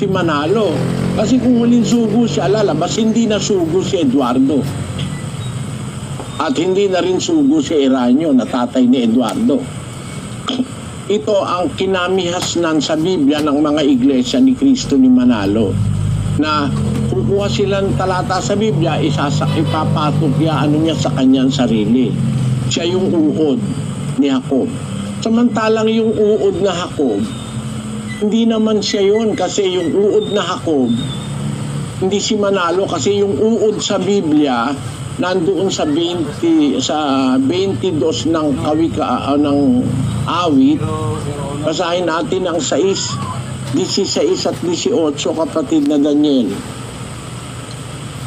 si Manalo. Kasi kung huling sugo siya, lalabas, hindi na sugo si Eduardo. At hindi na rin sugo si Eranio na tatay ni Eduardo. Ito ang kinamihasnan sa Biblia ng mga iglesia ni Cristo ni Manalo. Na kukuha silang talata sa Biblia, ipapatok niya sa kanyang sarili. Siya yung uod ni Jacob. Samantalang yung uod na Jacob, hindi naman siya yun, kasi yung uod na Jacob, hindi si Manalo, kasi yung uod sa Biblia, nandoon sa 22 ng ng awit. Basahin natin ang 6, 16 at 18, kapatid na Daniel.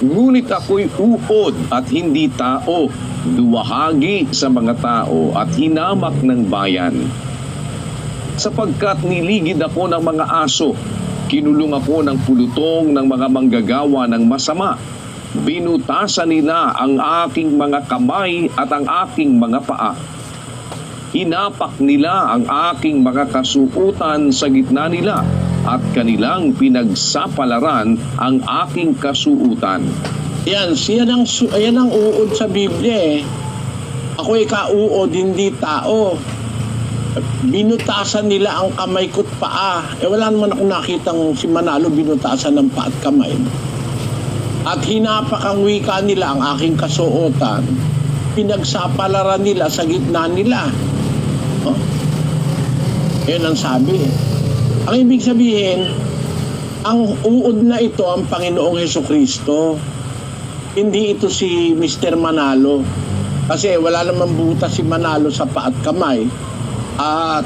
Ngunit ako'y uod at hindi tao, duwahagi sa mga tao at hinamak ng bayan. Sapagkat niligid ako ng mga aso, kinulong ako ng pulutong ng mga manggagawa ng masama. Binutasan nila ang aking mga kamay at ang aking mga paa. Hinapak nila ang aking mga kasuotan sa gitna nila at kanilang pinagsapalaran ang aking kasuotan. Yan, yan ang uod sa Biblia eh. Ako'y kauod, hindi tao. Binutasan nila ang kamay ko't paa. Wala naman akong nakitang si Manalo binutasan ng paa at kamay. At hinapak ang wika nila ang aking kasuotan. Pinagsapalaran nila sa gitna nila. Oh? Yan ang sabi. Ang ibig sabihin, ang uod na ito ang Panginoong Hesukristo. Hindi ito si Mr. Manalo. Kasi wala namang butas si Manalo sa paa at kamay. At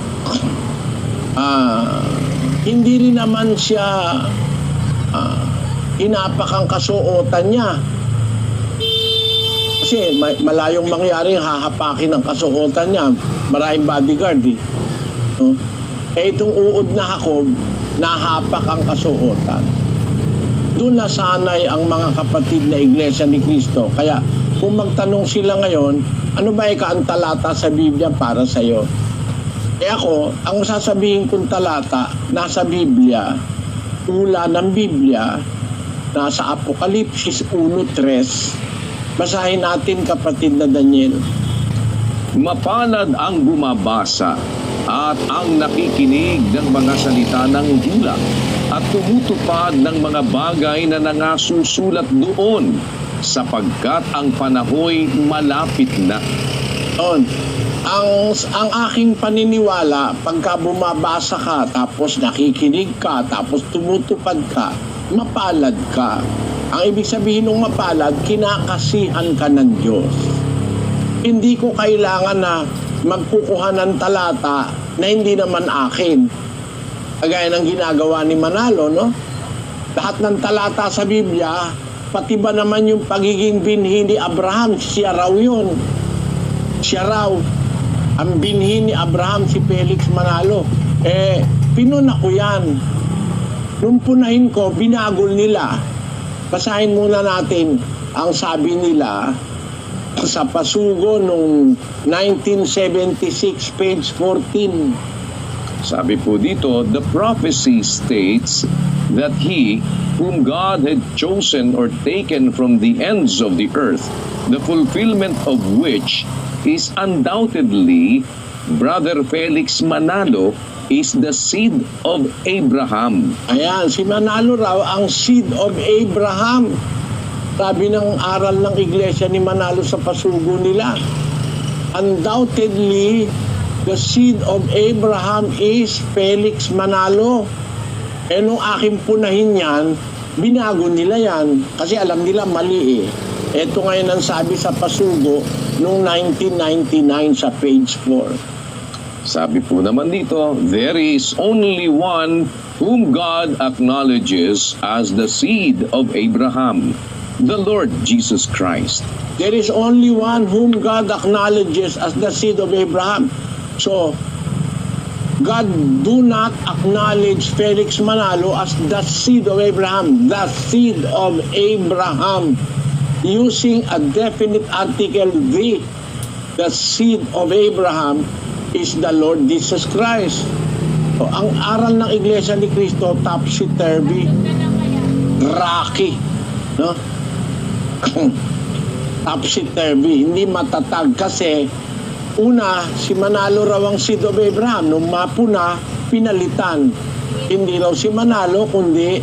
hindi rin naman siya inapak ang kasuotan niya. Kasi malayong mangyari hahapakin ang kasuotan niya. Maraming bodyguard eh. No? Eh itong uod na Jacob, nahapak ang kasuotan. Doon nasanay ang mga kapatid na iglesia ni Cristo. Kaya kung magtanong sila ngayon, ano ba ang talata sa Biblia para sa iyo? Eh ako, ang sasabihin kong talata nasa Biblia, ula ng Biblia, nasa Apokalipsis 1:3. Basahin natin, kapatid na Daniel. Mapalad ang bumabasa at ang nakikinig ng mga salita ng hula at tumutupad ng mga bagay na nangasusulat doon, sapagkat ang panahoy malapit na. Ang aking paniniwala, pagka bumabasa ka, tapos nakikinig ka, tapos tumutupad ka, mapalad ka. Ang ibig sabihin ng mapalad, kinakasihan ka ng Diyos. Hindi ko kailangan na magkukuha ng talata na hindi naman akin. Kagaya ng ginagawa ni Manalo, no? Lahat ng talata sa Biblia, pati ba naman yung pagiging binhi ni Abraham, siya raw yun. Siya raw. Ang binhi ni Abraham, si Felix Manalo. Pinuna ko yan. Nung punahin ko, binagol nila. Basahin muna natin ang sabi nila sa pasugo nung 1976, page 14. Sabi po dito, the prophecy states that he whom God had chosen or taken from the ends of the earth, the fulfillment of which is undoubtedly Brother Felix Manalo, is the seed of Abraham. Ayan, si Manalo raw ang seed of Abraham. Sabi ng aral ng iglesia ni Manalo sa pasugo nila. Undoubtedly, the seed of Abraham is Felix Manalo. Nung aking punahin yan, binago nila yan. Kasi alam nila mali eh. Ito ngayon ang sabi sa pasugo noong 1999 sa page 4. Sabi po naman dito, there is only one whom God acknowledges as the seed of Abraham, the Lord Jesus Christ. There is only one whom God acknowledges as the seed of Abraham. So, God do not acknowledge Felix Manalo as the seed of Abraham, the seed of Abraham, using a definite article, the seed of Abraham is the Lord Jesus Christ. O, ang aral ng Iglesia ni Cristo, topsy-turvy, rocky, no? Topsy-turvy, hindi matatag kasi una, si Manalo raw ang seed of Abraham. Nung mapuna, pinalitan. Hindi raw si Manalo, kundi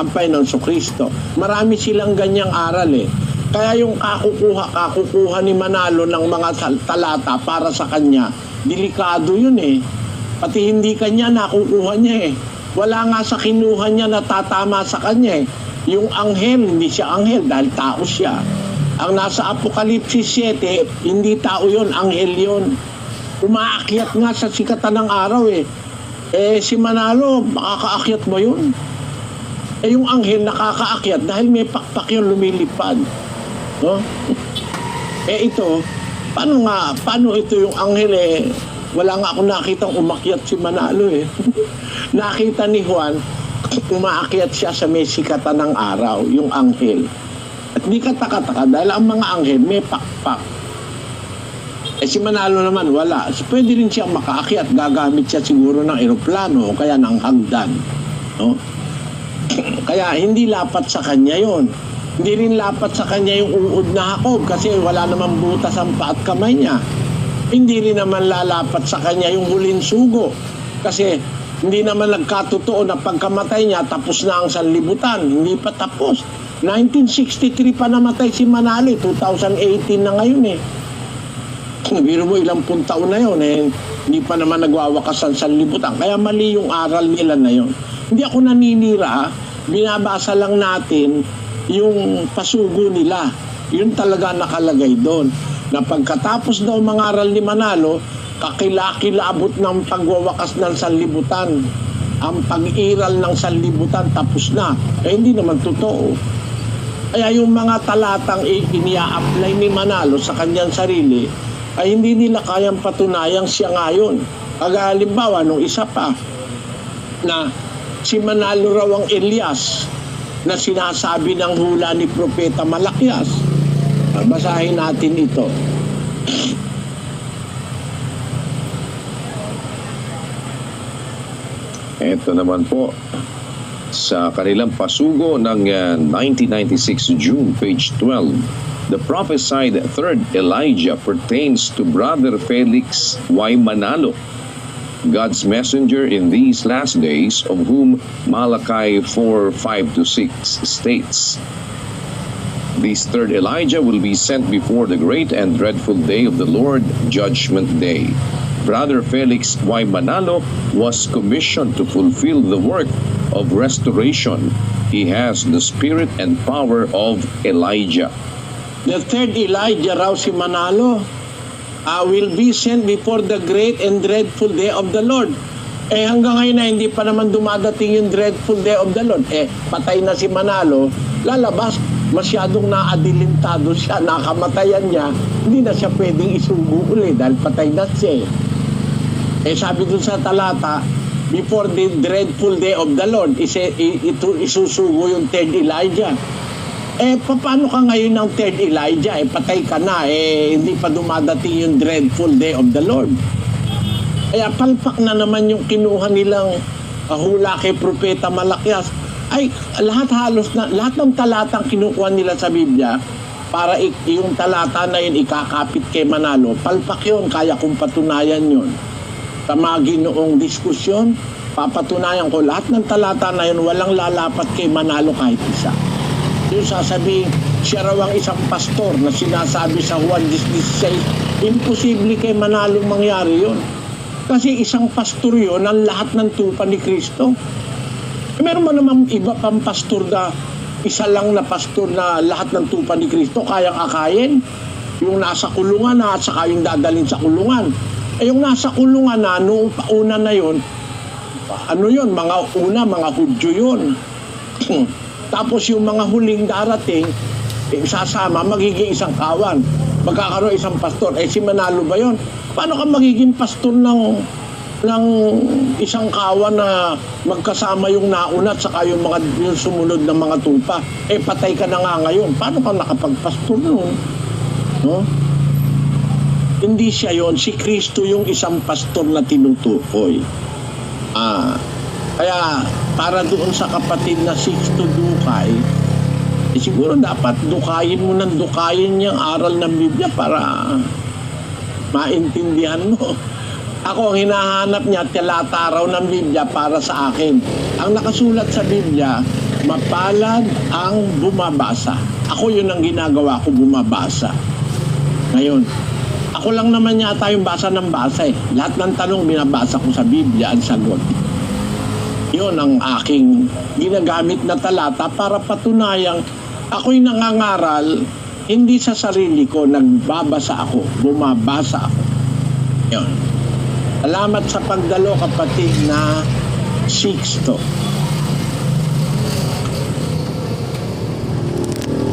ang Panginoon Kristo. Marami silang ganyang aral eh. Kaya yung kakukuha ni Manalo ng mga talata para sa kanya, delikado yun eh. Pati hindi kanya nakukuha niya eh. Wala nga sa kinuha niya na tatama sa kanya eh. Yung anghel, hindi siya anghel dahil tao siya. Ang nasa Apokalipsis 7, hindi tao yun, anghel yun. Umaakyat nga sa sikatan ng araw eh. Eh si Manalo, makakaakyat mo yun? Eh yung anghel nakakaakyat dahil may pakpak yun lumilipad. No? Eh ito, paano ito yung anghel eh? Wala nga ako nakitang umakyat si Manalo eh. Nakita ni Juan, umaakyat siya sa may sikatan ng araw, yung anghel. At di kataka-taka dahil ang mga anghel may pakpak. Eh si Manalo naman wala. So, pwede rin siyang makaakyat. Gagamit siya siguro ng eroplano o kaya ng hagdan. No? Kaya hindi lapat sa kanya yon. Hindi rin lapat sa kanya yung uod na Jacob kasi wala namang butas ang paa at kamay niya. Hindi rin naman lalapat sa kanya yung huling sugo kasi hindi naman nagkatotoo na pagkamatay niya tapos na ang sanlibutan. Hindi pa tapos. 1963 pa namatay si Manalo, 2018 na ngayon eh. Biro mo ilang pung taon na yun eh. Hindi pa naman nagwawakas ang sanlibutan. Kaya mali yung aral nila na yun. Hindi ako naninira, binabasa lang natin yung pasugo nila. Yun talaga nakalagay doon. Na pagkatapos daw mga aral ni Manalo, kakilakilabot ng pagwawakas ng sanlibutan. Ang pag-iral ng sanlibutan tapos na. Eh hindi naman totoo. Kaya yung mga talatang inia-apply ni Manalo sa kanyang sarili ay hindi nila kayang patunayang siya ngayon. Halimbawa, nung isa pa na si Manalo raw ang Elias na sinasabi ng hula ni Propeta Malakias. Basahin natin ito. Ito naman po sa kanilang pasugo ng 1996 June, page 12. The prophesied third Elijah pertains to Brother Felix Y. Manalo, God's messenger in these last days, of whom Malachi 4:5-6 states. This third Elijah will be sent before the great and dreadful day of the Lord, Judgment Day. Brother Felix Y. Manalo was commissioned to fulfill the work of restoration. He has the spirit and power of Elijah. The third Elijah raw si Manalo will be sent before the great and dreadful day of the Lord. Eh hanggang ngayon na hindi pa naman dumadating yung dreadful day of the Lord. Eh patay na si Manalo, lalabas, masyadong naadilintado siya, nakamatayan niya, hindi na siya pwedeng isugo uli dahil patay na siya. Eh sabi dun sa talata, before the dreadful day of the Lord, isusugo yung third Elijah. Eh, paano ka ngayon ng third Elijah? Eh, patay ka na. Eh, hindi pa dumadating yung dreadful day of the Lord. Kaya palpak na naman yung kinuha nilang hula kay Propeta Malakias. Ay, lahat ng talatang kinukuha nila sa Biblia, para yung talata na yun ikakapit kay Manalo, palpak yun, kaya kong patunayan yun. Sa mga ginoong diskusyon, papatunayan ko lahat ng talata na yun, walang lalapat kay Manalo kahit isa. Yung sasabihin, siya raw ang isang pastor na sinasabi sa Juan 16, imposible kay Manalo mangyari yun. Kasi isang pastor yun ang lahat ng tupa ni Kristo. Meron mo naman iba pang pastor na isa lang na pastor na lahat ng tupa ni Kristo kayang akayin. Yung nasa kulungan na at saka yung dadalhin sa kulungan. Eh yung nasa kulungan na noong pauna na yun, ano yun, mga Hudyo yun. Tapos yung mga huling darating, sasama, magiging isang kawan. Magkakaroon isang pastor. Eh si Manalo ba yun? Paano ka magiging pastor ng isang kawan na magkasama yung nauna at saka yung sumunod na mga tupa? Eh patay ka na nga ngayon. Paano ka nakapagpastor nun? No? Hindi siya yon, si Kristo yung isang pastor na tinutukoy. Kaya para doon sa kapatid na Sixto Dukay, siguro dapat dukayin mo ng dukayin yung aral ng Biblia para maintindihan mo. Ako, ang hinahanap niya, talata raw ng Biblia para sa akin. Ang nakasulat sa Biblia, mapalad ang bumabasa. Ako yun ang ginagawa ko, bumabasa. Ngayon, ako lang naman yata yung basa ng basa eh. Lahat ng tanong binabasa ko sa Biblia, ang sagot. Yun ang aking ginagamit na talata para patunayang ako'y nangangaral, hindi sa sarili ko, nagbabasa ako, bumabasa ako. Yun. Salamat sa pagdalo, kapatid na Sixto.